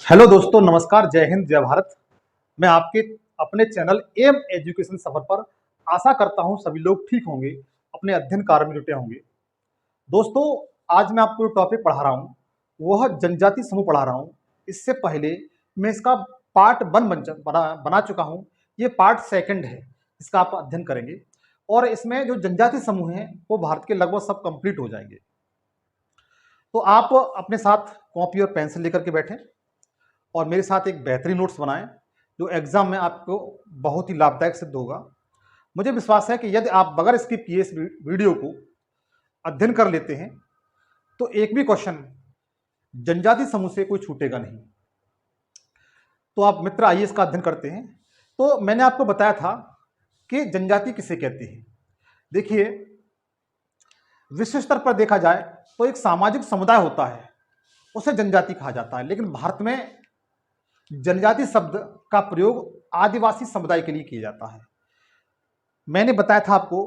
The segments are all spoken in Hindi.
हेलो दोस्तों, नमस्कार, जय हिंद, जय भारत। मैं आपके अपने चैनल एम एजुकेशन सफर पर आशा करता हूं सभी लोग ठीक होंगे, अपने अध्ययन कार्य में जुटे होंगे। दोस्तों, आज मैं आपको जो टॉपिक पढ़ा रहा हूं वह जनजाति समूह पढ़ा रहा हूं। इससे पहले मैं इसका पार्ट 1 बना चुका हूं। ये पार्ट 2 है, इसका आप अध्ययन करेंगे और इसमें जो जनजाति समूह हैं वो भारत के लगभग सब कंप्लीट हो जाएंगे। तो आप अपने साथ कॉपी और पेंसिल लेकर के बैठें और मेरे साथ एक बेहतरीन नोट्स बनाएं जो एग्जाम में आपको बहुत ही लाभदायक सिद्ध होगा। मुझे विश्वास है कि यदि आप बगैर स्किप किए इस वीडियो को अध्ययन कर लेते हैं तो एक भी क्वेश्चन जनजाति समूह से कोई छूटेगा नहीं। तो आप मित्र आइए इसका अध्ययन करते हैं। तो मैंने आपको बताया था कि जनजाति किसे कहते हैं। देखिए, विश्व स्तर पर देखा जाए तो एक सामाजिक समुदाय होता है, उसे जनजाति कहा जाता है। लेकिन भारत में जनजाति शब्द का प्रयोग आदिवासी समुदाय के लिए किया जाता है। मैंने बताया था आपको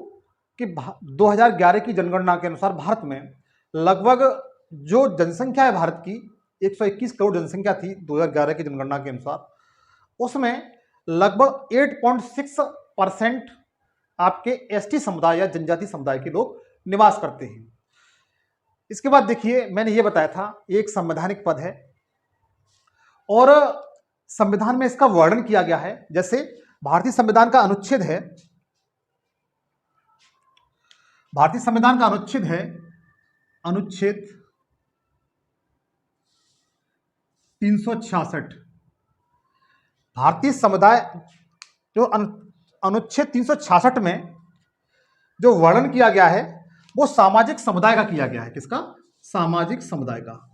कि 2011 की जनगणना के अनुसार भारत में लगभग जो जनसंख्या है भारत की 121 करोड़ जनसंख्या थी 2011 की जनगणना के अनुसार, उसमें लगभग 8.6% आपके एसटी समुदाय या जनजाति समुदाय के लोग निवास करते हैं। इसके बाद देखिए, मैंने ये बताया था एक संवैधानिक पद है और संविधान में इसका वर्णन किया गया है। जैसे भारतीय संविधान का अनुच्छेद है, भारतीय संविधान का अनुच्छेद है अनुच्छेद 366। भारतीय समुदाय जो अनुच्छेद 366 में जो वर्णन किया गया है वो सामाजिक समुदाय का किया गया है। किसका? सामाजिक समुदाय का।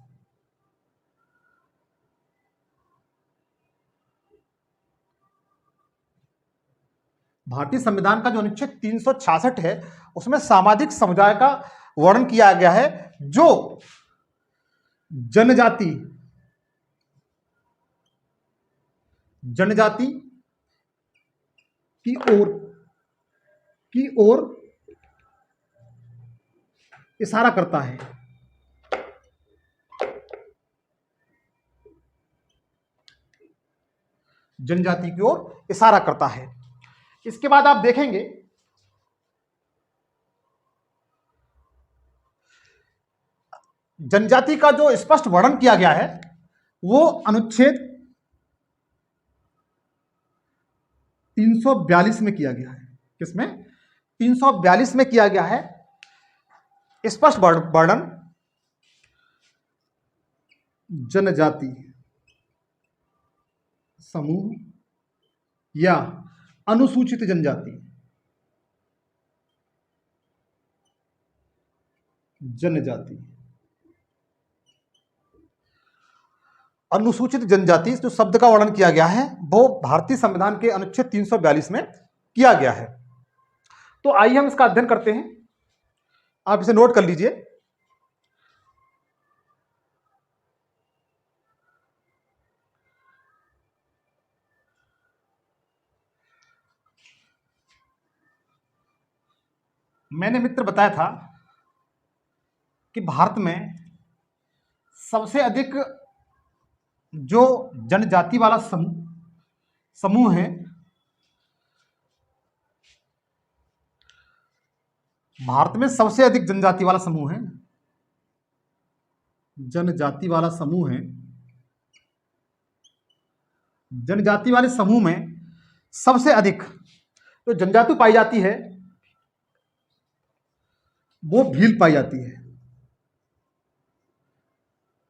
भारतीय संविधान का जो अनुच्छेद 366 है उसमें सामाजिक समुदाय का वर्णन किया गया है जो जनजाति की ओर इशारा करता है। जनजाति की ओर इशारा करता है। इसके बाद आप देखेंगे जनजाति का जो स्पष्ट वर्णन किया गया है वो अनुच्छेद 342 में किया गया है। किसमें? 342 में किया गया है स्पष्ट वर्णन जनजाति समूह या अनुसूचित जनजाति अनुसूचित जनजाति जो शब्द का वर्णन किया गया है वो भारतीय संविधान के अनुच्छेद 342 में किया गया है। तो आइए हम इसका अध्ययन करते हैं। आप इसे नोट कर लीजिए। मैंने मित्र बताया था कि भारत में सबसे अधिक जो जनजाति वाला समूह है, भारत में सबसे अधिक जनजाति वाला समूह है, जनजाति वाला समूह है। जनजाति वाले समूह में सबसे अधिक जो जनजाति पाई जाती है वो भील पाई जाती है।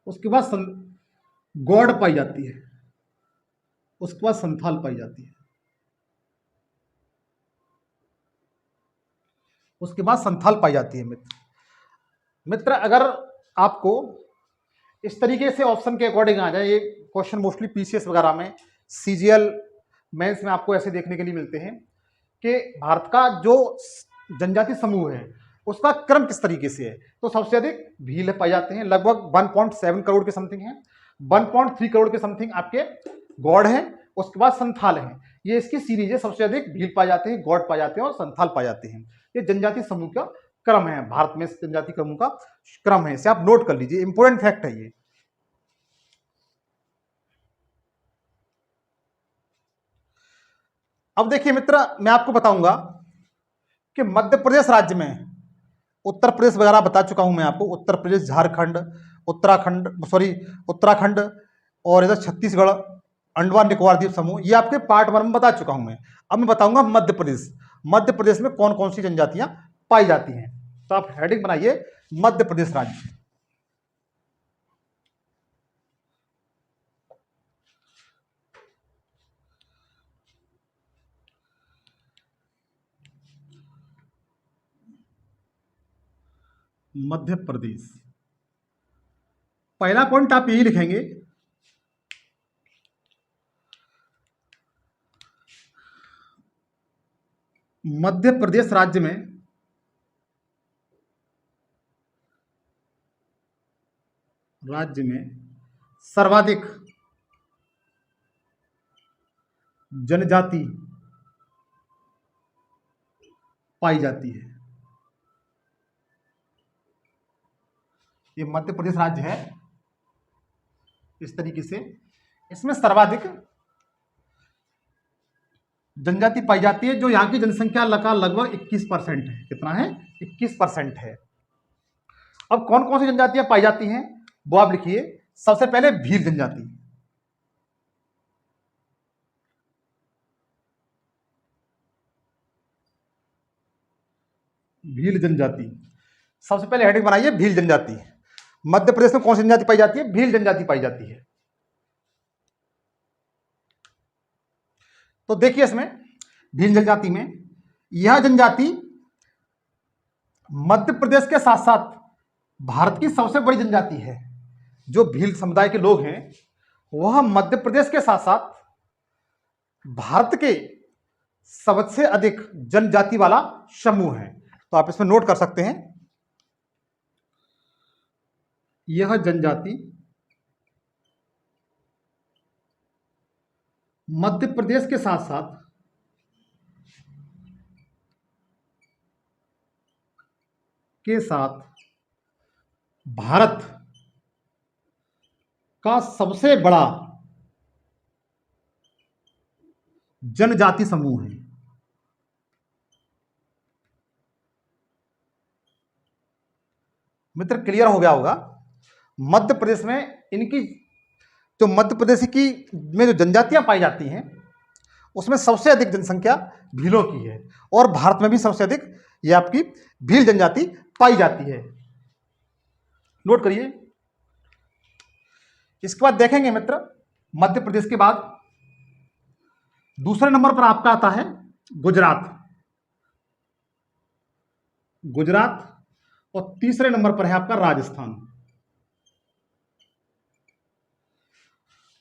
उसके बाद गौड़ पाई जाती है। उसके बाद संथाल पाई जाती है। उसके बाद संथाल पाई जाती है। मित्र अगर आपको इस तरीके से ऑप्शन के अकॉर्डिंग आ जाए, ये क्वेश्चन मोस्टली पीसीएस वगैरह में, सीजीएल मेंस में आपको ऐसे देखने के लिए मिलते हैं कि भारत का जो जनजाति समूह है उसका क्रम किस तरीके से है। तो सबसे अधिक भील पाए जाते हैं, लगभग 1.7 करोड़ के समथिंग है। 1.3 करोड़ के समथिंग आपके गौड़ हैं। उसके बाद संथाल हैं। ये इसकी सीरीज है। सबसे अधिक भील पाए जाते हैं, गौड़ पाए जाते हैं और संथाल पाए जाते हैं। ये जनजाति समूह का क्रम है, भारत में जनजाति समूह का क्रम है। इसे आप नोट कर लीजिए, इंपोर्टेंट फैक्ट है ये। अब देखिए मित्र, मैं आपको बताऊंगा कि मध्य प्रदेश राज्य में, उत्तर प्रदेश वगैरह बता चुका हूं मैं आपको, उत्तर प्रदेश, झारखंड, उत्तराखंड और इधर छत्तीसगढ़, अंडमान निकोबार द्वीप समूह, ये आपके पार्ट 1 में बता चुका हूं मैं। अब मैं बताऊंगा मध्य प्रदेश, मध्य प्रदेश में कौन कौन सी जनजातियां पाई जाती हैं। तो आप हेडिंग बनाइए मध्य प्रदेश राज्य। मध्य प्रदेश, पहला पॉइंट आप यही लिखेंगे, मध्य प्रदेश राज्य में सर्वाधिक जनजाति पाई जाती है। ये मध्य प्रदेश राज्य है इस तरीके से, इसमें सर्वाधिक जनजाति पाई जाती है, जो यहां की जनसंख्या का लगभग 21% है। कितना है? 21% है। अब कौन कौन सी जनजातियां पाई जाती हैं वो आप लिखिए। सबसे पहले भील जनजाति, भील जनजाति, सबसे पहले हेडिंग बनाइए भील जनजाति। मध्य प्रदेश में कौन सी जनजाति पाई जाती है? भील जनजाति पाई जाती है। तो देखिए इसमें भील जनजाति में, यह जनजाति मध्य प्रदेश के साथ साथ भारत की सबसे बड़ी जनजाति है। जो भील समुदाय के लोग हैं वह मध्य प्रदेश के साथ साथ भारत के सबसे अधिक जनजाति वाला समूह है। तो आप इसमें नोट कर सकते हैं, यह जनजाति मध्य प्रदेश के साथ साथ भारत का सबसे बड़ा जनजाति समूह है। मित्र क्लियर हो गया होगा। मध्य प्रदेश में इनकी जो मध्य प्रदेश की में जो जनजातियां पाई जाती हैं उसमें सबसे अधिक जनसंख्या भीलों की है, और भारत में भी सबसे अधिक ये आपकी भील जनजाति पाई जाती है। नोट करिए। इसके बाद देखेंगे मित्र, मध्य प्रदेश के बाद दूसरे नंबर पर आपका आता है गुजरात, और तीसरे नंबर पर है आपका राजस्थान।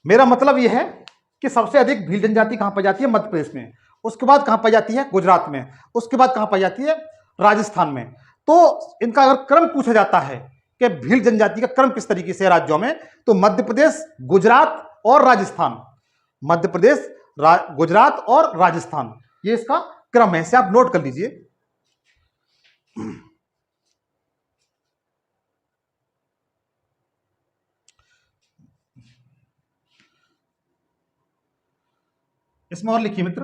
मेरा मतलब यह है कि सबसे अधिक भील जनजाति कहां पाई जाती है? मध्य प्रदेश में। उसके बाद कहां पाई जाती है? गुजरात में। उसके बाद कहां पाई जाती है? राजस्थान में। तो इनका अगर क्रम पूछा जाता है कि भील जनजाति का क्रम किस तरीके से राज्यों में, तो मध्य प्रदेश, गुजरात और राजस्थान, मध्य प्रदेश, गुजरात और राजस्थान, ये इसका क्रम है। इसे आप नोट कर लीजिए। इसमें और लिखिए मित्र,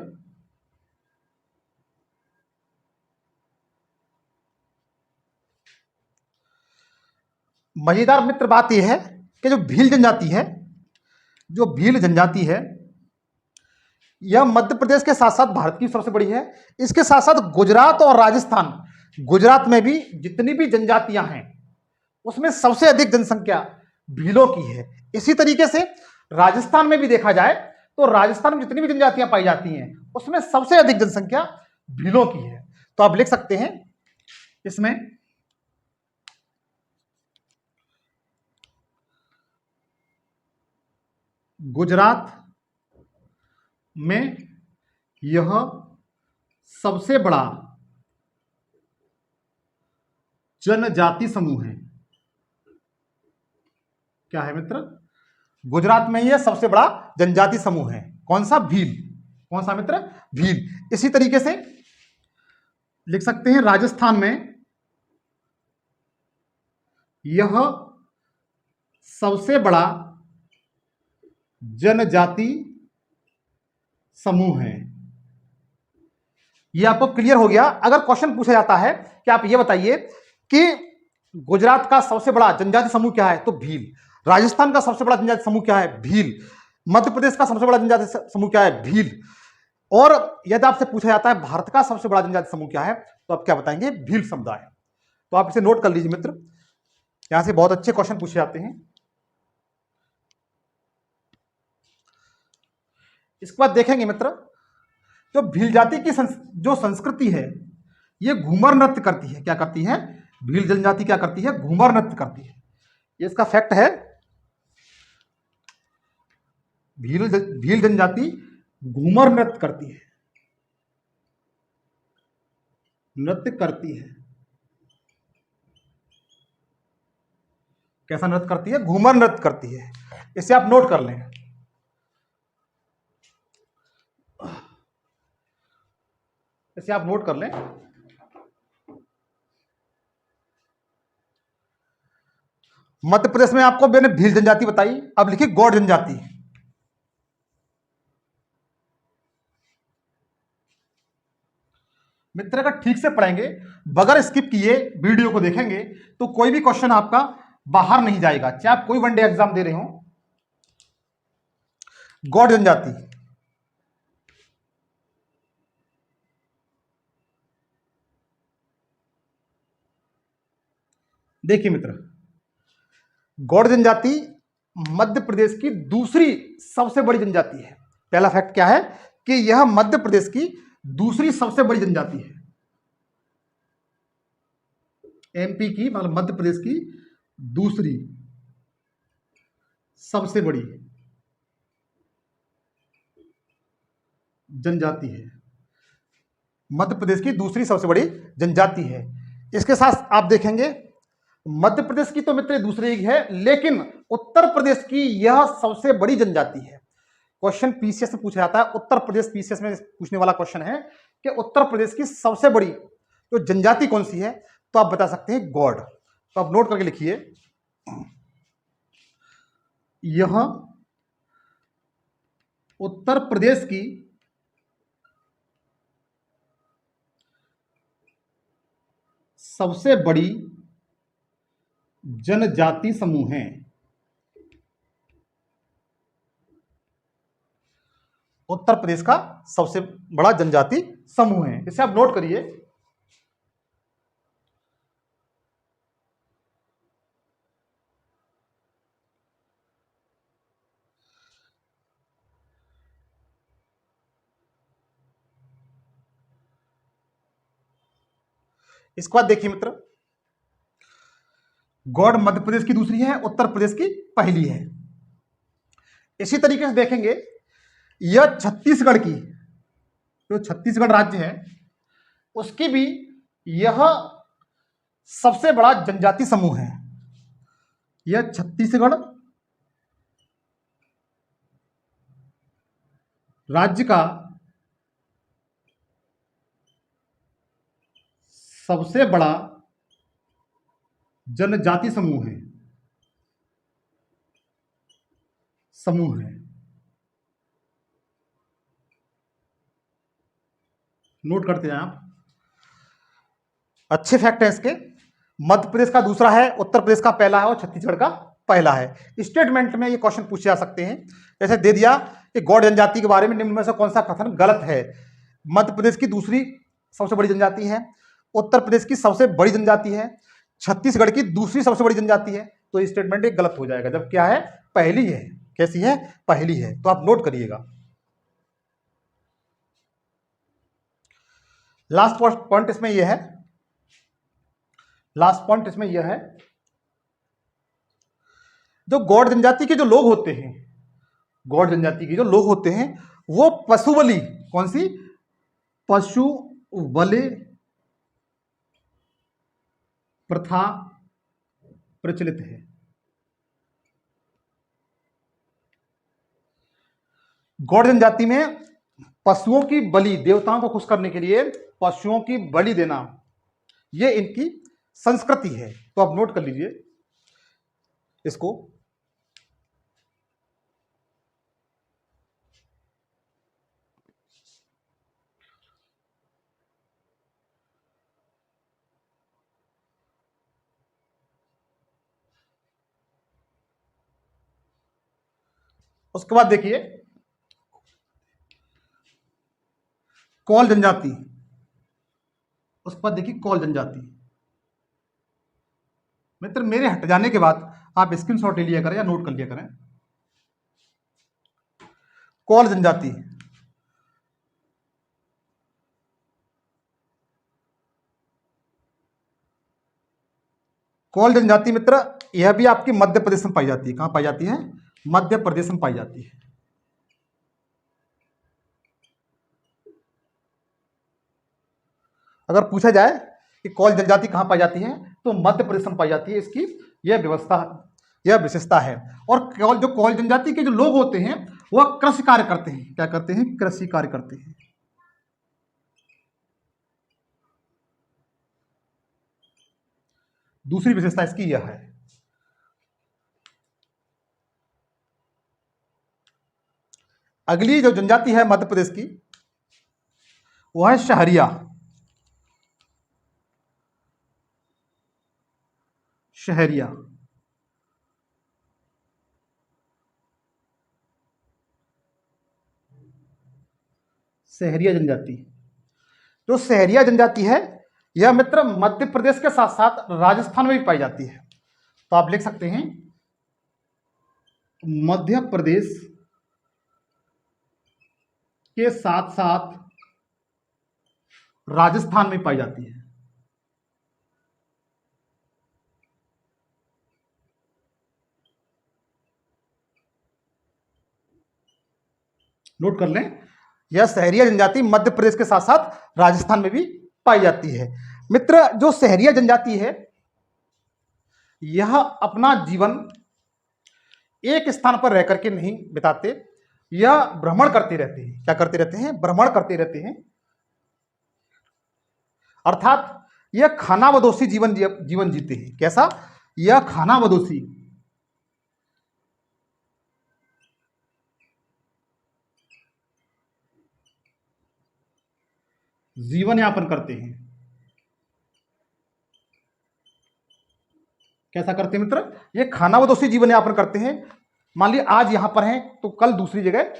मजेदार मित्र बात यह है कि जो भील जनजाति है, यह मध्य प्रदेश के साथ साथ भारत की सबसे बड़ी है। इसके साथ साथ गुजरात और राजस्थान, गुजरात में भी जितनी भी जनजातियां हैं उसमें सबसे अधिक जनसंख्या भीलों की है। इसी तरीके से राजस्थान में भी देखा जाए तो राजस्थान में जितनी भी जनजातियां पाई जाती हैं उसमें सबसे अधिक जनसंख्या भीलों की है। तो आप लिख सकते हैं इसमें गुजरात में यह सबसे बड़ा जनजाति समूह है। क्या है मित्र? गुजरात में यह सबसे बड़ा जनजाति समूह है। कौन सा? भील। कौन सा मित्र? भील। इसी तरीके से लिख सकते हैं राजस्थान में यह सबसे बड़ा जनजाति समूह है। ये आपको क्लियर हो गया। अगर क्वेश्चन पूछा जाता है कि आप ये बताइए कि गुजरात का सबसे बड़ा जनजाति समूह क्या है, तो भील। राजस्थान का सबसे बड़ा जनजाति समूह क्या है, भील। मध्य प्रदेश का सबसे बड़ा जनजाति समूह क्या है, भील। और यदि आपसे पूछा जाता है भारत का सबसे बड़ा जनजाति समूह क्या है, तो आप क्या बताएंगे, भील समुदाय। तो आप इसे नोट कर लीजिए मित्र, यहां से बहुत अच्छे क्वेश्चन पूछे जाते हैं। इसके बाद देखेंगे मित्र, जो भील जाति की जो संस्कृति है, ये घूमर नृत्य करती है। क्या करती है, भील जनजाति क्या करती है, घूमर नृत्य करती है। ये इसका फैक्ट है। भील जनजाति घूमर नृत्य करती है, नृत्य करती है। कैसा नृत्य करती है, घूमर नृत्य करती है। इसे आप नोट कर लें। इसे आप नोट कर लें। मध्य प्रदेश में आपको मैंने भील जनजाति बताई, अब लिखिए गौड़ जनजाति। मित्र अगर ठीक से पढ़ेंगे, बगैर स्किप किए वीडियो को देखेंगे, तो कोई भी क्वेश्चन आपका बाहर नहीं जाएगा, चाहे आप कोई वनडे एग्जाम दे रहे हो। गौड़ जनजाति, देखिए मित्र, गौड़ जनजाति मध्य प्रदेश की दूसरी सबसे बड़ी जनजाति है। पहला फैक्ट क्या है कि यह मध्य प्रदेश की दूसरी सबसे बड़ी जनजाति है। एमपी की मतलब मध्य प्रदेश की दूसरी सबसे बड़ी जनजाति है। मध्य प्रदेश की दूसरी सबसे बड़ी जनजाति है। इसके साथ आप देखेंगे मध्य प्रदेश की तो मित्र दूसरी है, लेकिन उत्तर प्रदेश की यह सबसे बड़ी जनजाति है। क्वेश्चन पीसीएस में पूछा जाता है, उत्तर प्रदेश पीसीएस में पूछने वाला क्वेश्चन है कि उत्तर प्रदेश की सबसे बड़ी तो जनजाति कौन सी है, तो आप बता सकते हैं गौड़। तो आप नोट करके लिखिए, यह उत्तर प्रदेश की सबसे बड़ी जनजाति समूह है। उत्तर प्रदेश का सबसे बड़ा जनजाति समूह है, इसे आप नोट करिए। इसके बाद देखिए मित्र, गौड़ मध्य प्रदेश की दूसरी है, उत्तर प्रदेश की पहली है। इसी तरीके से देखेंगे, यह छत्तीसगढ़ की जो छत्तीसगढ़ राज्य है उसकी भी यह सबसे बड़ा जनजाति समूह है। यह छत्तीसगढ़ राज्य का सबसे बड़ा जनजाति समूह है। नोट करते हैं आप, अच्छे फैक्ट है इसके। मध्य प्रदेश का दूसरा है, उत्तर प्रदेश का पहला है और छत्तीसगढ़ का पहला है। स्टेटमेंट में ये क्वेश्चन पूछे जा सकते हैं। जैसे दे दिया कि गौड़ जनजाति के बारे में निम्न में से कौन सा कथन गलत है। मध्य प्रदेश की दूसरी सबसे बड़ी जनजाति है, उत्तर प्रदेश की सबसे बड़ी जनजाति है, छत्तीसगढ़ की दूसरी सबसे बड़ी जनजाति है। तो ये स्टेटमेंट एक गलत हो जाएगा, जब क्या है, पहली है। कैसी है, पहली है। तो आप नोट करिएगा। लास्ट पॉइंट इसमें यह है, लास्ट पॉइंट इसमें यह है, जो गौड़ जनजाति के जो लोग होते हैं, गौड़ जनजाति के जो लोग होते हैं वो पशु बलि, कौन सी, पशु बलि प्रथा प्रचलित है। गौड़ जनजाति में पशुओं की बलि, देवताओं को खुश करने के लिए पशुओं की बलि देना, ये इनकी संस्कृति है। तो आप नोट कर लीजिए इसको। उसके बाद देखिए कौल जनजाति, उसके बाद देखिए कौल जनजाति। मित्र मेरे हट जाने के बाद आप स्क्रीनशॉट ले लिया करें या नोट कर लिया करें। कौल जनजाति, कौल जनजाति मित्र यह भी आपकी मध्य प्रदेश में पाई जाती है। कहां पाई जाती है? मध्य प्रदेश में पाई जाती है। अगर पूछा जाए कि कौल जनजाति कहां पाई जाती है तो मध्य प्रदेश में पाई जाती है। इसकी यह व्यवस्था, यह विशेषता है। और जो कौल जनजाति के जो लोग होते हैं वह कृषि कार्य करते हैं। क्या करते हैं? कृषि कार्य करते हैं। दूसरी विशेषता इसकी यह है। अगली जो जनजाति है मध्य प्रदेश की वह है शहरिया। शहरिया, सहरिया जनजाति। जो सहरिया जनजाति है यह मित्र मध्य प्रदेश के साथ साथ राजस्थान में भी पाई जाती है। तो आप लिख सकते हैं मध्य प्रदेश के साथ साथ राजस्थान में पाई जाती है। नोट कर लें, यह सहरिया जनजाति मध्य प्रदेश के साथ साथ राजस्थान में भी पाई जाती है। मित्र जो सहरिया जनजाति है यह अपना जीवन एक स्थान पर रह करके नहीं बिताते, यह भ्रमण करते रहते हैं। क्या करते रहते हैं? भ्रमण करते रहते हैं। अर्थात यह खानाबदोशी जीवन जीते हैं। कैसा? यह खानाबदोशी जीवन यापन करते हैं। कैसा करते हैं मित्र? ये खानाबदोशी जीवन यापन करते हैं। मान लीजिए आज यहां पर हैं तो कल दूसरी जगह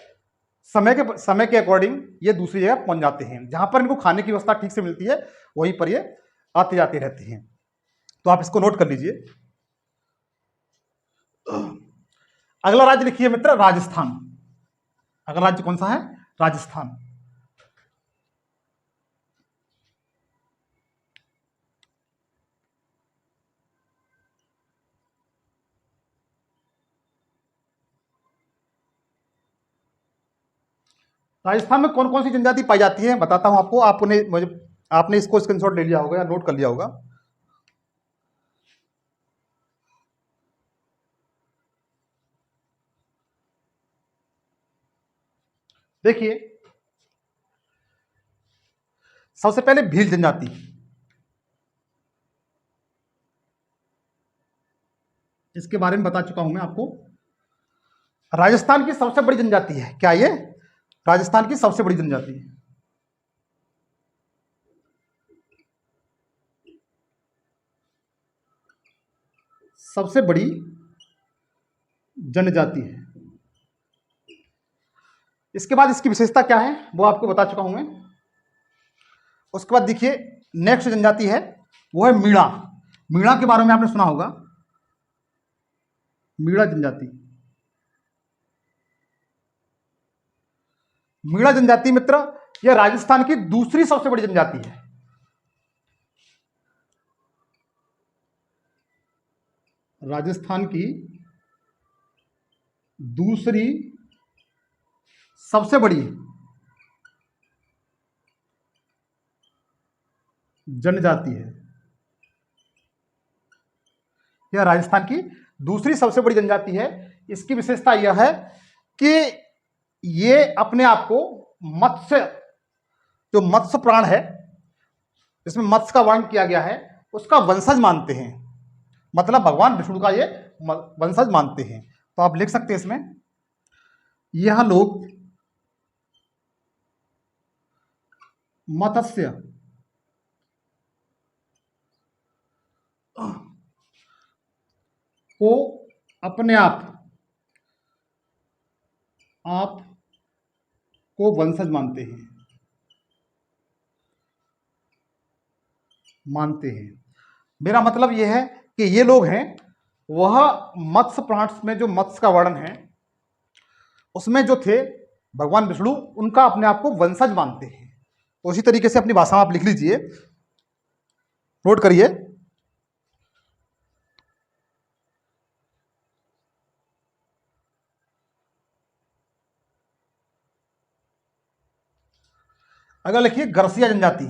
समय के अकॉर्डिंग ये दूसरी जगह पहुंच जाते हैं। जहां पर इनको खाने की व्यवस्था ठीक से मिलती है वहीं पर ये आते जाते रहते हैं। तो आप इसको नोट कर लीजिए। अगला राज्य लिखिए मित्र राजस्थान। अगला राज्य कौन सा है? राजस्थान। राजस्थान में कौन कौन सी जनजाति पाई जाती है बताता हूं आपको। आपने इसको स्क्रीनशॉट ले लिया होगा या नोट कर लिया होगा। देखिए सबसे पहले भील जनजाति। इसके बारे में बता चुका हूं मैं आपको। राजस्थान की सबसे बड़ी जनजाति है। क्या ये? राजस्थान की सबसे बड़ी जनजाति है। सबसे बड़ी जनजाति है। इसके बाद इसकी विशेषता क्या है वो आपको बता चुका हूं मैं। उसके बाद देखिए नेक्स्ट जनजाति है वो है मीणा। मीणा के बारे में आपने सुना होगा। मीणा जनजाति। मीणा जनजाति मित्र यह राजस्थान की दूसरी सबसे बड़ी जनजाति है। राजस्थान की दूसरी सबसे बड़ी जनजाति है। यह राजस्थान की दूसरी सबसे बड़ी जनजाति है। इसकी विशेषता यह है कि ये अपने आप को मत्स्य, जो मत्स्य प्राण है जिसमें मत्स्य का वर्णन किया गया है उसका वंशज मानते हैं। मतलब भगवान विष्णु का ये वंशज मानते हैं। तो आप लिख सकते हैं इसमें यह लोग मत्स्य को अपने आप आपको वंशज मानते हैं। मेरा मतलब यह है कि ये लोग हैं वह मत्स्य पुराण में जो मत्स्य का वर्णन है उसमें जो थे भगवान विष्णु, उनका अपने आप को वंशज मानते हैं। तो उसी तरीके से अपनी भाषा में आप लिख लीजिए, नोट करिए। अगर लिखिए गरसिया जनजाति,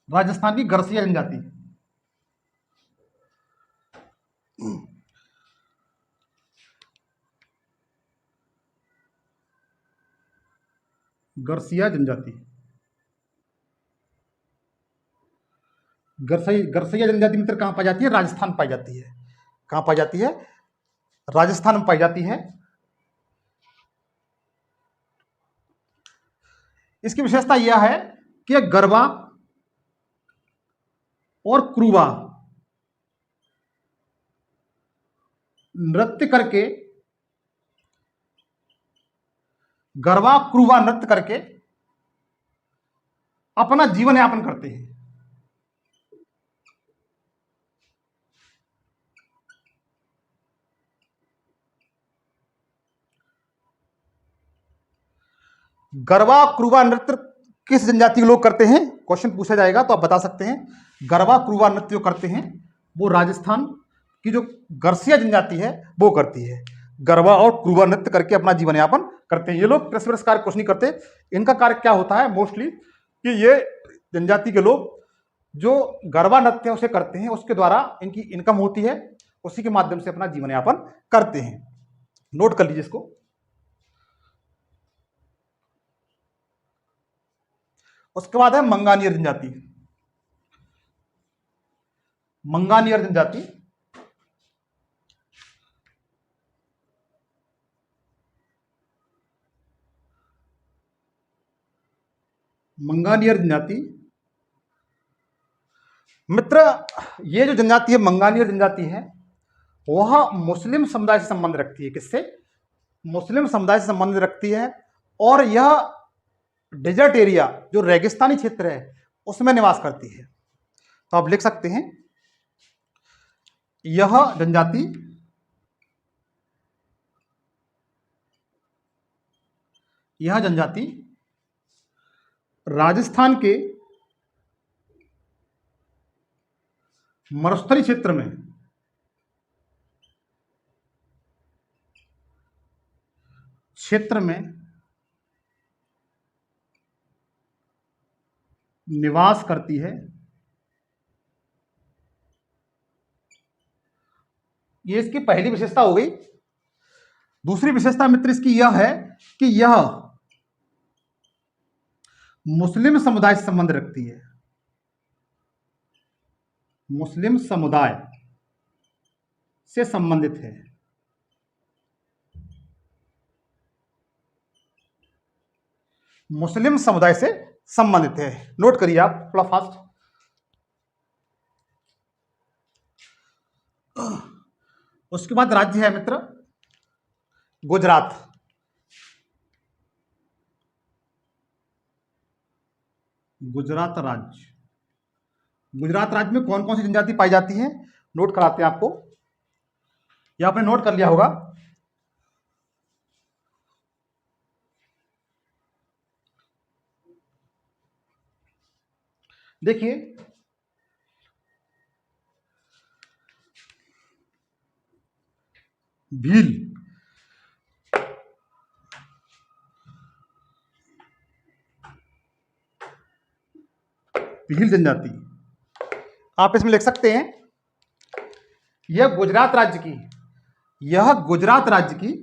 राजस्थान की गरसिया जनजाति। गरसिया जनजाति, गरसिया जनजाति मित्र कहाँ पाई जाती है? राजस्थान पाई जाती है। कहाँ पाई जाती है? राजस्थान में पाई जाती है। इसकी विशेषता यह है कि गरबा और क्रूबा नृत्य करके, गरबा क्रूबा नृत्य करके अपना जीवन यापन करते हैं। गरबा क्रूबा नृत्य किस जनजाति के लोग करते हैं? क्वेश्चन पूछा जाएगा तो आप बता सकते हैं। गरबा क्रूबा नृत्य जो करते हैं वो राजस्थान की जो गरसिया जनजाति है वो करती है। गरबा और क्रूबा नृत्य करके अपना जीवन यापन करते हैं। ये लोग कृषि कार्य कुछ नहीं करते। इनका कार्य क्या होता है मोस्टली कि ये जनजाति के लोग जो गरबा नृत्य उसे करते हैं, उसके द्वारा इनकी इनकम होती है, उसी के माध्यम से अपना जीवन यापन करते हैं। नोट कर लीजिए इसको। उसके बाद है मंगानियर जनजाति। मंगानियर जनजाति मंगानियर जनजाति मित्र, ये जो जनजाति है मंगानियर जनजाति है वह मुस्लिम समुदाय से संबंध रखती है। किससे? मुस्लिम समुदाय से संबंध रखती है। और यह डेजर्ट एरिया जो रेगिस्तानी क्षेत्र है उसमें निवास करती है। तो आप लिख सकते हैं यह जनजाति राजस्थान के मरुस्थली क्षेत्र में निवास करती है। ये इसकी पहली विशेषता हो गई। दूसरी विशेषता मित्र इसकी यह है कि यह मुस्लिम समुदाय से संबंध रखती है। मुस्लिम समुदाय से संबंधित है। मुस्लिम समुदाय से संबंधित है। नोट करिए आप थोड़ा फास्ट। उसके बाद राज्य है मित्र गुजरात। गुजरात राज्य, गुजरात राज्य में कौन कौन सी जनजाति पाई जाती है नोट कराते हैं आपको। यह आपने नोट कर लिया होगा। देखिए भील, भील जनजाति आप इसमें लिख सकते हैं। यह गुजरात राज्य की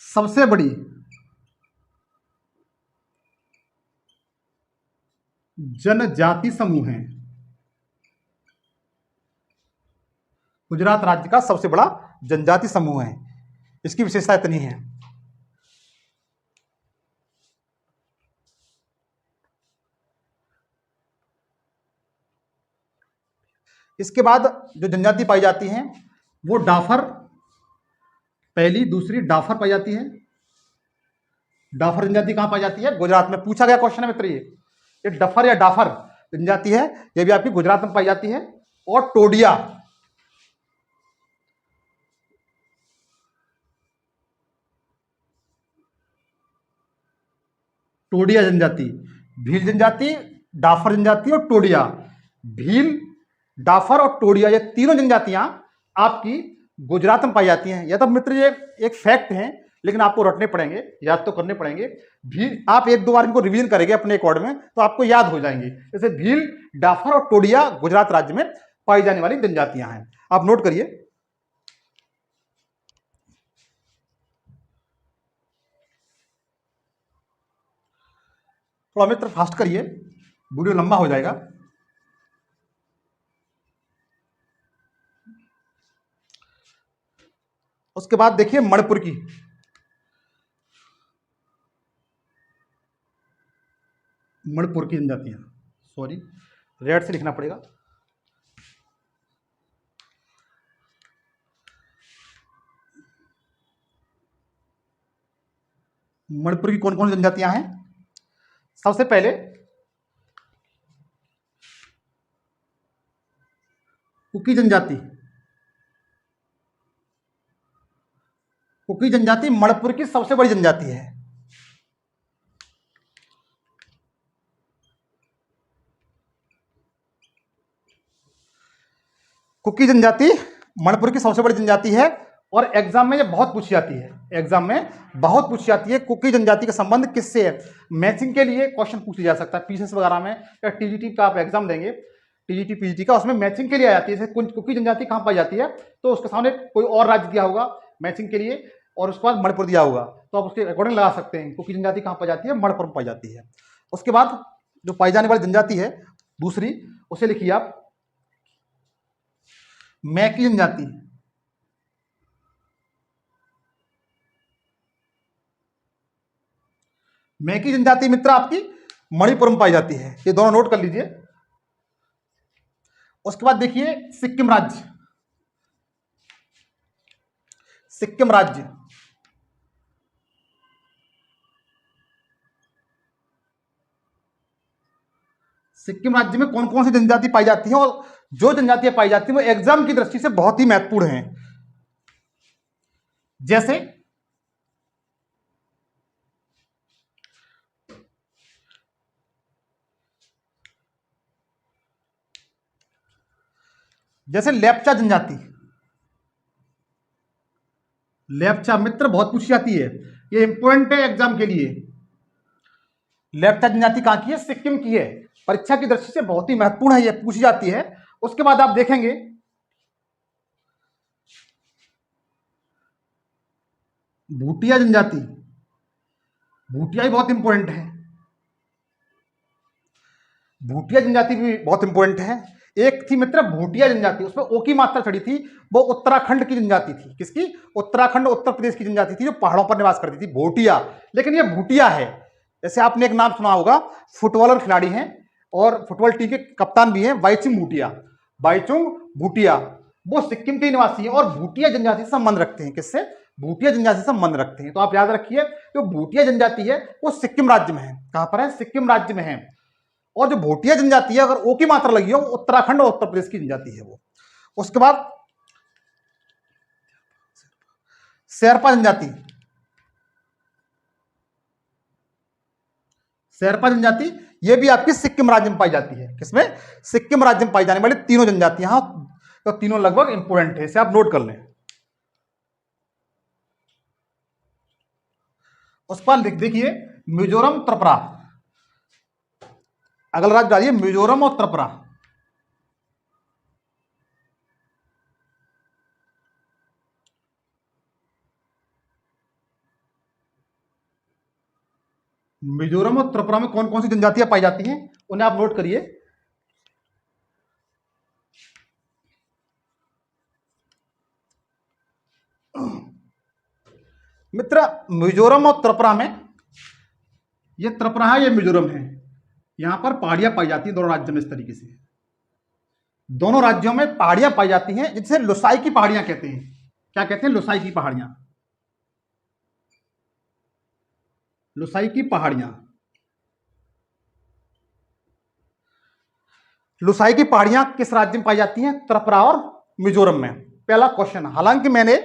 सबसे बड़ी जनजाति समूह है। गुजरात राज्य का सबसे बड़ा जनजाति समूह है। इसकी विशेषता इतनी है। इसके बाद जो जनजाति पाई जाती हैं वो डाफर, पहली दूसरी डाफर पाई जाती है। डाफर जनजाति कहां पाई जाती है? गुजरात में। पूछा गया क्वेश्चन है मित्र, ये डफर या डाफर जनजाति है, ये भी आपकी गुजरात में पाई जाती है। और टोडिया, टोडिया जनजाति, भील जनजाति, डाफर जनजाति और टोडिया। भील, डाफर और टोडिया, ये तीनों जनजातियां आपकी गुजरात में पाई जाती हैं। यह तो मित्र ये एक फैक्ट है, लेकिन आपको रटने पड़ेंगे, याद तो करने पड़ेंगे। भील, आप एक दो बार इनको रिवीजन करेंगे अपने अकॉर्ड में तो आपको याद हो जाएंगे। जैसे भील, डाफर और टोडिया गुजरात राज्य में पाई जाने वाली जनजातियां हैं, आप नोट करिए। थोड़ा मित्र फास्ट करिए, वीडियो लंबा हो जाएगा। उसके बाद देखिए मणिपुर की, मणिपुर की जनजातियां, सॉरी रेड से लिखना पड़ेगा। मणिपुर की कौन कौन सी जनजातियां हैं? सबसे पहले कुकी जनजाति। कुकी जनजाति मणिपुर की सबसे बड़ी जनजाति है। कुकी जनजाति मणिपुर की सबसे बड़ी जनजाति है और एग्जाम में ये बहुत पूछी जाती है, एग्जाम में बहुत पूछी जाती है। कुकी जनजाति का संबंध किससे है? मैचिंग के लिए क्वेश्चन पूछा जा सकता है पीसीएस वगैरह में, या टीजीटी का आप एग्जाम देंगे, टीजीटी पीजीटी का, उसमें मैचिंग के लिए आ जाती है। जैसे कुकी जनजाति कहाँ पाई जाती है तो उसके सामने कोई और राज्य दिया होगा मैचिंग के लिए और उसके बाद मणिपुर दिया होगा, तो आप उसके अकॉर्डिंग लगा सकते हैं। कुकी जनजाति कहाँ पाई जाती है? मणिपुर में पाई जाती है। उसके बाद जो पाई जाने वाली जनजाति है दूसरी, उसे लिखिए आप मैकी जनजाति। मैकी जनजाति मित्र आपकी मणिपुर में पाई जाती है, ये दोनों नोट कर लीजिए। उसके बाद देखिए सिक्किम राज्य, सिक्किम राज्य, सिक्किम राज्य में कौन कौन सी जनजाति पाई जाती है और जो जनजातियां पाई जाती हैं वो एग्जाम की दृष्टि से बहुत ही महत्वपूर्ण हैं। जैसे लेप्चा जनजाति, लेप्चा मित्र बहुत पूछी जाती है, ये इंपॉर्टेंट है एग्जाम के लिए। लेप्चा जनजाति कहां की है? सिक्किम की है, परीक्षा की दृष्टि से बहुत ही महत्वपूर्ण है, ये पूछी जाती है। उसके बाद आप देखेंगे भूटिया जनजाति, भूटिया भी बहुत इंपॉर्टेंट है, भूटिया जनजाति भी बहुत इंपॉर्टेंट है। एक थी मित्र भूटिया जनजाति, उसमें ओ की मात्रा चढ़ी थी, वो उत्तराखंड की जनजाति थी। किसकी? उत्तराखंड उत्तर प्रदेश की जनजाति थी जो पहाड़ों पर निवास करती थी, भूटिया। लेकिन ये भूटिया है। जैसे आपने एक नाम सुना होगा, फुटबॉलर खिलाड़ी हैं और फुटबॉल टीम के कप्तान भी हैं, बाईचुंग भूटिया, बाईचुंग भूटिया, वो सिक्किम के निवासी हैं और भूटिया जनजाति से संबंध रखते हैं। किससे? भूटिया जनजाति से संबंध रखते हैं। तो आप याद रखिए, जो भूटिया जनजाति है वो सिक्किम राज्य में है। कहां पर है? सिक्किम राज्य में है। और जो भूटिया जनजाति है, अगर ओ की मात्रा लगी हो, उत्तराखंड और उत्तर प्रदेश की जनजाति है वो। उसके बाद शेरपा जनजाति, शेरपा जनजाति ये भी आपकी सिक्किम राज्य में पाई जाती है। किसमें? सिक्किम राज्य में पाई जाने वाली तीनों जनजातियां, तो तीनों लगभग इंपोर्टेंट है, इसे आप नोट कर लें। उस पर लिख देखिए मिजोरम, त्रिपुरा, अगला राज्य डालिए मिजोरम और त्रिपुरा। मिजोरम और त्रिपुरा में कौन कौन सी जनजातियां पाई जाती हैं उन्हें आप नोट करिए। मित्र मिजोरम और त्रिपुरा में, ये त्रिपुरा है ये मिजोरम है, यहां पर पहाड़ियां पाई जाती हैं दोनों राज्यों में इस तरीके से। दोनों राज्यों में पहाड़ियां पाई जाती हैं जिसे लुसाई की पहाड़ियां कहते हैं। क्या कहते हैं? लुसाई की पहाड़ियां। लुसाई की पहाड़ियां। लुसाई की पहाड़ियां किस राज्य में पाई जाती हैं? त्रिपुरा और मिजोरम में। पहला क्वेश्चन। हालांकि मैंने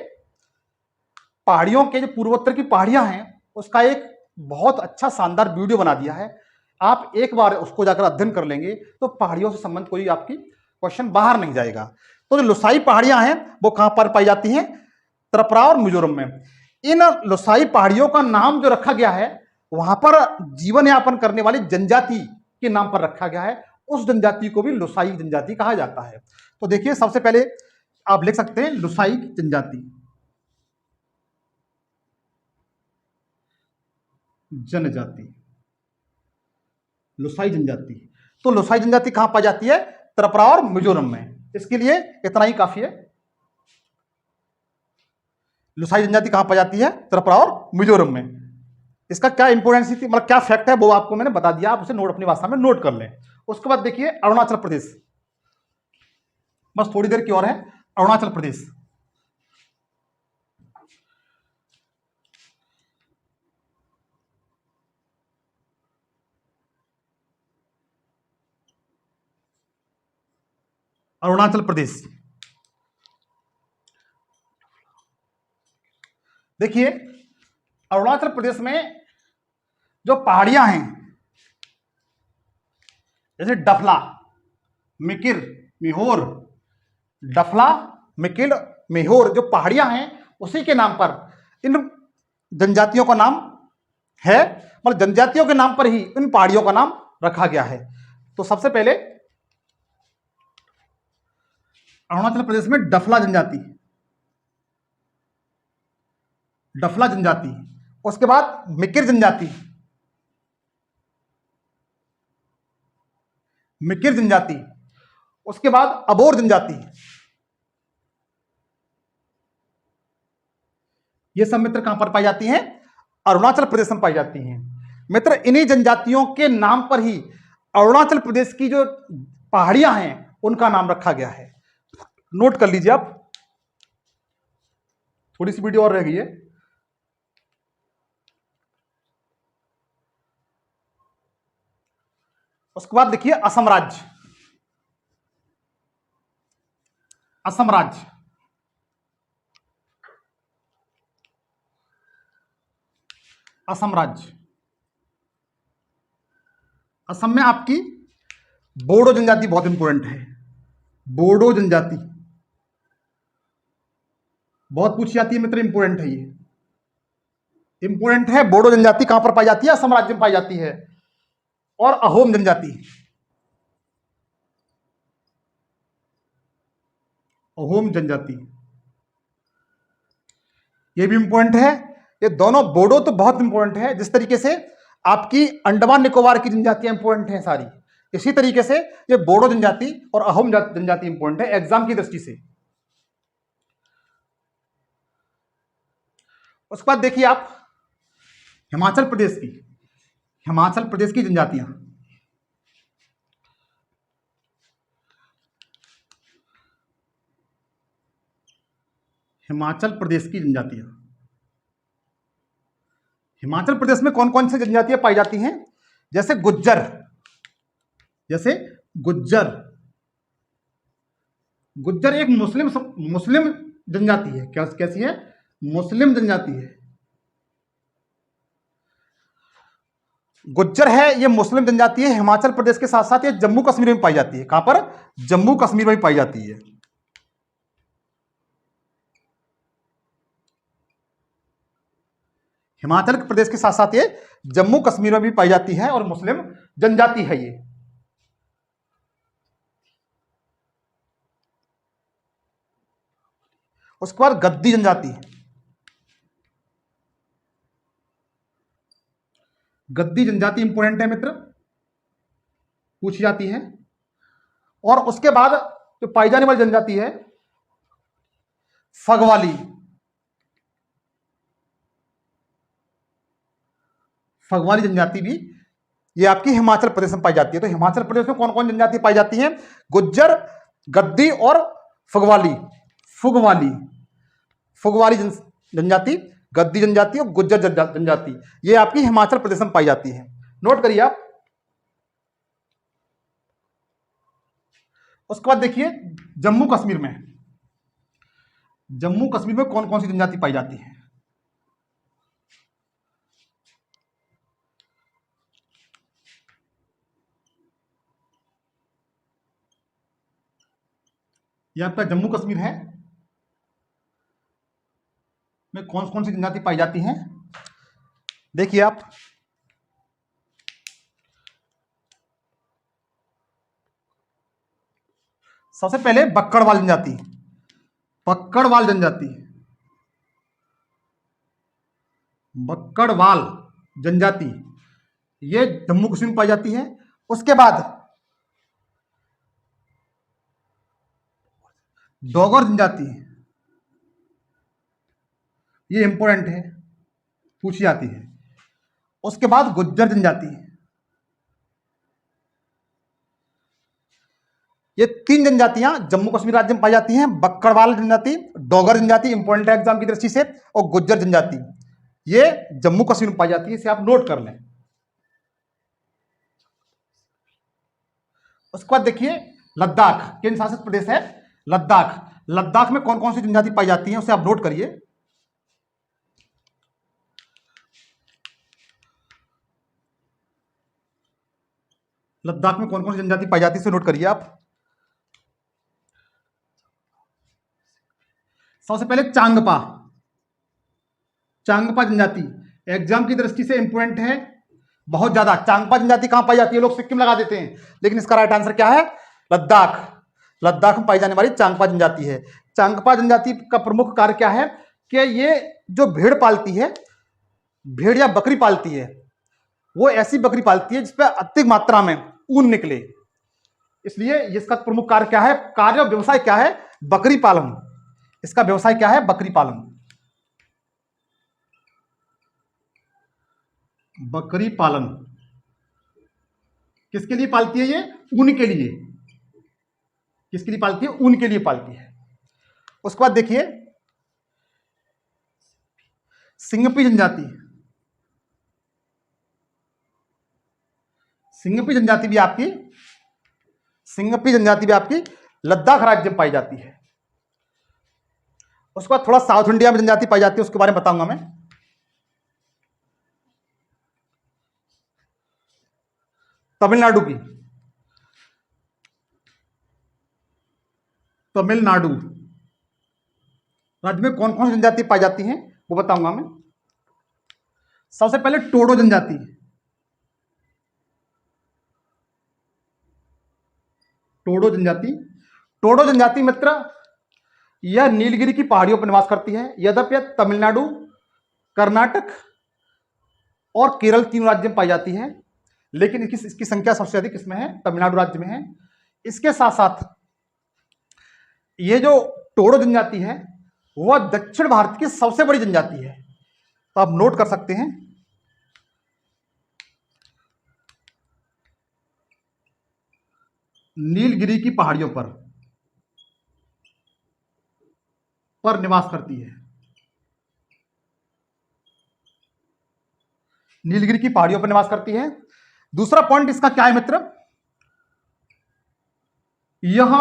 पहाड़ियों के जो पूर्वोत्तर की पहाड़ियां हैं उसका एक बहुत अच्छा शानदार वीडियो बना दिया है। आप एक बार उसको जाकर अध्ययन कर लेंगे तो पहाड़ियों से संबंध कोई आपकी क्वेश्चन बाहर नहीं जाएगा। तो जो लुसाई पहाड़ियां हैं वो कहां पर पाई जाती हैं? त्रिपुरा और मिजोरम में। इन लुसाई पहाड़ियों का नाम जो रखा गया है वहां पर जीवन यापन करने वाली जनजाति के नाम पर रखा गया है। उस जनजाति को भी लुसाई जनजाति कहा जाता है। तो देखिए, सबसे पहले आप लिख सकते हैं लुसाई जनजाति। जनजाति, लुसाई जनजाति। तो लुसाई जनजाति कहां पाई जाती है? त्रिपुरा और मिजोरम में। इसके लिए इतना ही काफी है। लुसाई जनजाति कहां पाई जाती है? त्रिपुरा और मिजोरम में। इसका क्या इंपोर्टेंस थी, मतलब क्या फैक्ट है, वो आपको मैंने बता दिया। आप उसे नोट अपनी भाषा में नोट कर लें। उसके बाद देखिए अरुणाचल प्रदेश, बस थोड़ी देर की और है। अरुणाचल प्रदेश। अरुणाचल प्रदेश। देखिए अरुणाचल प्रदेश में जो पहाड़ियां हैं जैसे डफला, मिकिर, मिहोर, डफला, मिकिल, मिहोर जो पहाड़ियां हैं उसी के नाम पर इन जनजातियों का नाम है। मतलब जनजातियों के नाम पर ही इन पहाड़ियों का नाम रखा गया है। तो सबसे पहले अरुणाचल प्रदेश में डफला जनजाति, डफला जनजाति। उसके बाद मिकिर जनजाति, मिकिर जनजाति। उसके बाद अबोर जनजाति। ये सब मित्र कहां पर पाई जाती हैं? अरुणाचल प्रदेश में पाई जाती हैं। मित्र इन्हीं जनजातियों के नाम पर ही अरुणाचल प्रदेश की जो पहाड़ियां हैं उनका नाम रखा गया है। नोट कर लीजिए आप। थोड़ी सी वीडियो और रह गई है। उसके बाद देखिए असम राज्य, असम राज्य। असम राज्य। असम में आपकी बोडो जनजाति बहुत इंपॉर्टेंट है। बोडो जनजाति बहुत पूछी जाती है मित्र, इंपॉर्टेंट है, ये इंपॉर्टेंट है। बोडो जनजाति कहां पर पाई जाती है? असम राज्य में पाई जाती है। और अहोम जनजाति, अहोम जनजाति ये भी इंपॉर्टेंट है। ये दोनों, बोडो तो बहुत इंपॉर्टेंट है, जिस तरीके से आपकी अंडमान निकोबार की जनजातियां इंपॉर्टेंट हैं सारी, इसी तरीके से ये बोडो जनजाति और अहोम जनजाति इंपॉर्टेंट है एग्जाम की दृष्टि से। उसके बाद देखिए आप हिमाचल प्रदेश की, हिमाचल प्रदेश की जनजातियां, हिमाचल प्रदेश की जनजातियां। हिमाचल प्रदेश में कौन कौन सी जनजातियां पाई जाती हैं? जैसे गुज्जर, जैसे गुज्जर। गुज्जर एक मुस्लिम मुस्लिम जनजाति है। क्या कैसी है? मुस्लिम जनजाति है। गुज्जर है, ये मुस्लिम जनजाति है। हिमाचल प्रदेश के साथ साथ ये जम्मू कश्मीर में पाई जाती है। कहां पर? जम्मू कश्मीर में पाई जाती है। हिमाचल प्रदेश के साथ साथ ये जम्मू कश्मीर में भी पाई जाती है और मुस्लिम जनजाति है ये। उसके बाद गद्दी जनजाति, गद्दी जनजाति इंपोर्टेंट है मित्र, पूछी जाती है। और उसके बाद जो पाई जाने वाली जनजाति है फगवाली, फगवाली जनजाति भी ये आपकी हिमाचल प्रदेश में पाई जाती है। तो हिमाचल प्रदेश में कौन कौन जनजाति पाई जाती है? गुज्जर, गद्दी और फुगवाली फुगवाली फुगवाली जनजाति, गद्दी जनजाति और गुज्जर जनजाति, ये आपकी हिमाचल प्रदेश में पाई जाती है। नोट करिए आप। उसके बाद देखिए जम्मू कश्मीर में, जम्मू कश्मीर में कौन कौन सी जनजाति पाई जाती है। ये आपका जम्मू कश्मीर है, में कौन कौन सी जनजाति पाई जाती हैं। देखिए आप, सबसे पहले बक्कड़वाल जनजाति, बक्कड़वाल जनजाति, बक्कड़वाल जनजाति, ये जम्मू कश्मीर में पाई जाती है। उसके बाद डोगर जनजाति, ये इंपॉर्टेंट है, पूछी जाती है। उसके बाद गुज्जर जनजाति, ये तीन जनजातियां जम्मू कश्मीर राज्य में पाई जाती हैं। बक्कड़वाल जनजाति, डोगर जनजाति इंपॉर्टेंट है एग्जाम की दृष्टि से, और गुज्जर जनजाति ये जम्मू कश्मीर में पाई जाती है। इसे आप नोट कर लें। उसके बाद देखिए लद्दाख, केंद्र शासित प्रदेश है लद्दाख। लद्दाख में कौन कौन सी जनजाति पाई जाती है उसे आप नोट करिए। लद्दाख में कौन कौन सी जनजाति पाई जाती है इसे नोट करिए आप। सबसे पहले चांगपा, चांगपा जनजाति एग्जाम की दृष्टि से इंपोर्टेंट है बहुत ज्यादा। चांगपा जनजाति कहां पाई जाती है, लोग सिक्किम लगा देते हैं, लेकिन इसका राइट आंसर क्या है, लद्दाख। लद्दाख में पाई जाने वाली चांगपा जनजाति है। चांगपा जनजाति का प्रमुख कार्य क्या है कि ये जो भेड़ पालती है, भेड़ या बकरी पालती है, वो ऐसी बकरी पालती है जिसपे अधिक मात्रा में ऊन निकले। इसलिए इसका प्रमुख कार्य क्या है, कार्य और व्यवसाय क्या है, बकरी पालन। इसका व्यवसाय क्या है, बकरी पालन। बकरी पालन किसके लिए पालती है, ये ऊन के लिए। किसके लिए पालती है, ऊन के लिए पालती है। उसके बाद देखिए सिंगपी जनजाति, सिंगपी जनजाति भी आपकी, सिंगपी जनजाति भी आपकी लद्दाख राज्य में पाई जाती है। उसके बाद थोड़ा साउथ इंडिया में जनजाति पाई जाती है, उसके बारे में बताऊंगा मैं। तमिलनाडु की, तमिलनाडु राज्य में कौन कौन सी जनजाति पाई जाती हैं वो बताऊंगा मैं। सबसे पहले टोडो जनजाति, टोडो जनजाति, टोडो जनजाति मित्र यह नीलगिरी की पहाड़ियों पर निवास करती है। यद्यपि तमिलनाडु, कर्नाटक और केरल तीन राज्य में पाई जाती है, लेकिन इसकी संख्या सबसे अधिक इसमें है, तमिलनाडु राज्य में है। इसके साथ साथ ये जो टोडो जनजाति है वह दक्षिण भारत की सबसे बड़ी जनजाति है, तो आप नोट कर सकते हैं। नीलगिरी की पहाड़ियों पर निवास करती है, नीलगिरी की पहाड़ियों पर निवास करती है। दूसरा पॉइंट इसका क्या है मित्र, यह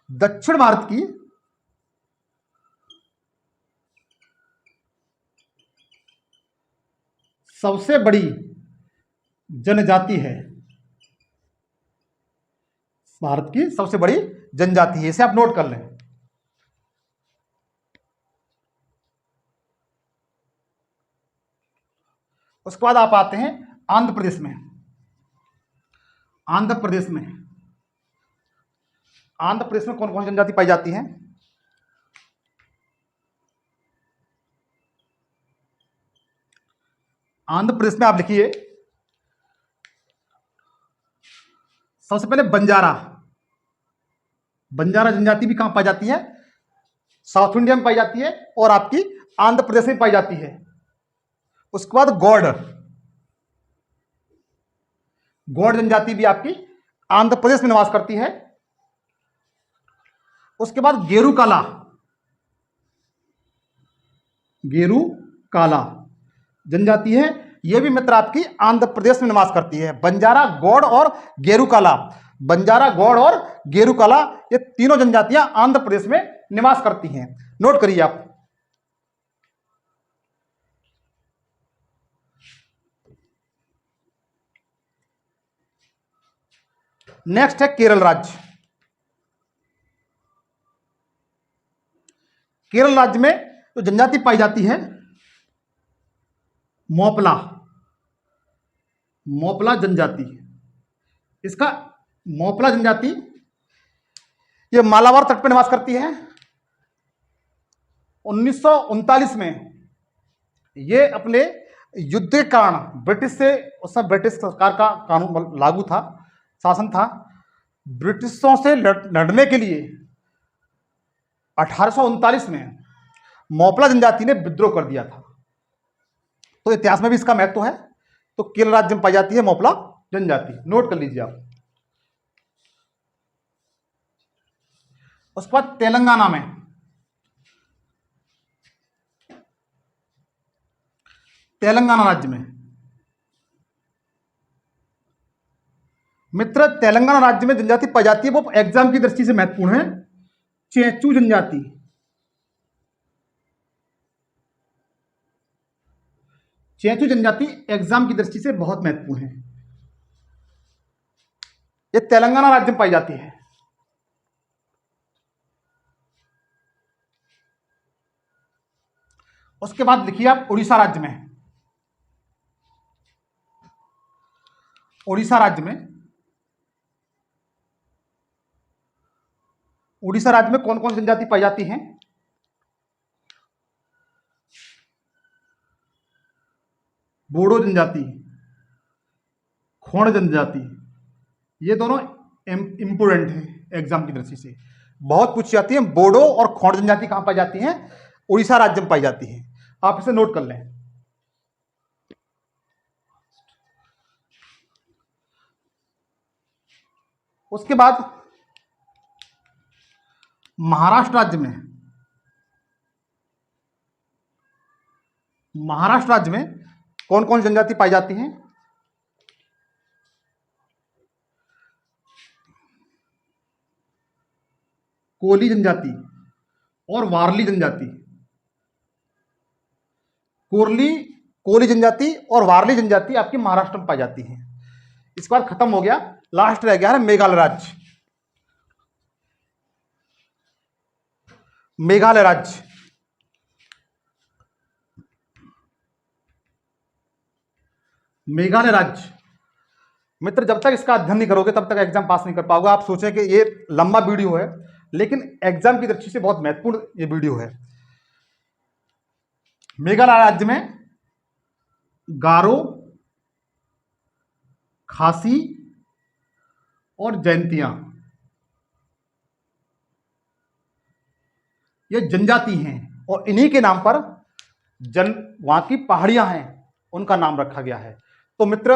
दक्षिण भारत की सबसे बड़ी जनजाति है, भारत की सबसे बड़ी जनजाति है, इसे आप नोट कर लें। उसके बाद आप आते हैं आंध्र प्रदेश में। आंध्र प्रदेश में, आंध्र प्रदेश में कौन कौन सी जनजाति पाई जाती है। आंध्र प्रदेश में आप लिखिए सबसे पहले बंजारा, बंजारा जनजाति भी कहां पाई जाती है, साउथ इंडिया में पाई जाती है और आपकी आंध्र प्रदेश में पाई जाती है। उसके बाद गौड़, गौड़ जनजाति भी आपकी आंध्र प्रदेश में निवास करती है उसके बाद गेरू काला, गेरू काला जनजाति है, यह भी मित्र आपकी आंध्र प्रदेश में निवास करती है। बंजारा, गौड़ और गेरू काला, बंजारा, गौड़ और गेरू काला, ये तीनों जनजातियां आंध्र प्रदेश में निवास करती हैं। नोट करिए आप। नेक्स्ट है केरल राज्य। केरल राज्य में जो जनजाति पाई जाती है मोपला, मोपला जनजाति। इसका मोपला जनजाति ये मालाबार तट पर निवास करती है। 1939 में ये अपने युद्ध के कारण ब्रिटिश से, उस समय ब्रिटिश सरकार का कानून लागू था, शासन था, ब्रिटिशों से लड़ने के लिए 1839 में मोपला जनजाति ने विद्रोह कर दिया था। तो इतिहास में भी इसका महत्व है। तो केरल राज्य में पाई जाती है मोपला जनजाति, नोट कर लीजिए आप। उसके बाद तेलंगाना में, तेलंगाना राज्य में मित्र, तेलंगाना राज्य में जनजाति पाई जाती है, वो एग्जाम की दृष्टि से महत्वपूर्ण है, चेंचू जनजाति। चेंचू जनजाति एग्जाम की दृष्टि से बहुत महत्वपूर्ण है। ये तेलंगाना राज्य में पाई जाती है। उसके बाद लिखिए आप उड़ीसा राज्य में। उड़ीसा राज्य में, उड़ीसा राज्य में कौन कौन सी जनजाति पाई जाती हैं? बोडो जनजाति, खोंड जनजाति, ये दोनों इंपोर्टेंट है एग्जाम की दृष्टि से, बहुत पूछी जाती है। बोडो और खोंड जनजाति कहां पाई जाती हैं? उड़ीसा राज्य में पाई जाती है। आप इसे नोट कर लें। उसके बाद महाराष्ट्र राज्य में, महाराष्ट्र राज्य में कौन कौन जनजाति पाई जाती हैं? कोली जनजाति और वारली जनजाति। कोली जनजाति और वारली जनजाति आपकी महाराष्ट्र में पाई जाती है। इसके बाद खत्म हो गया, लास्ट रह गया है मेघालय राज्य। मेघालय राज्य, मेघालय राज्य मित्र, जब तक इसका अध्ययन नहीं करोगे तब तक एग्जाम पास नहीं कर पाओगे। आप सोचें कि ये लंबा वीडियो है, लेकिन एग्जाम की दृष्टि से बहुत महत्वपूर्ण ये वीडियो है। मेघालय राज्य में गारो, खासी और जयंतियां, ये जनजाति हैं और इन्हीं के नाम पर वहां की पहाड़ियां हैं, उनका नाम रखा गया है। तो मित्र,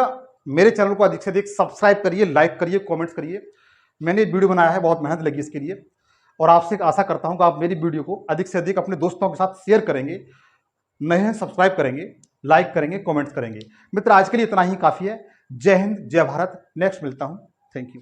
मेरे चैनल को अधिक से अधिक सब्सक्राइब करिए, लाइक करिए, कमेंट्स करिए। मैंने वीडियो बनाया है, बहुत मेहनत लगी इसके लिए, और आपसे आशा करता हूं कि आप मेरी वीडियो को अधिक से अधिक अपने दोस्तों के साथ शेयर करेंगे, नए हैं सब्सक्राइब करेंगे, लाइक करेंगे, कमेंट्स करेंगे। मित्र, आज के लिए इतना ही काफ़ी है। जय हिंद, जय भारत। नेक्स्ट मिलता हूं। Thank you.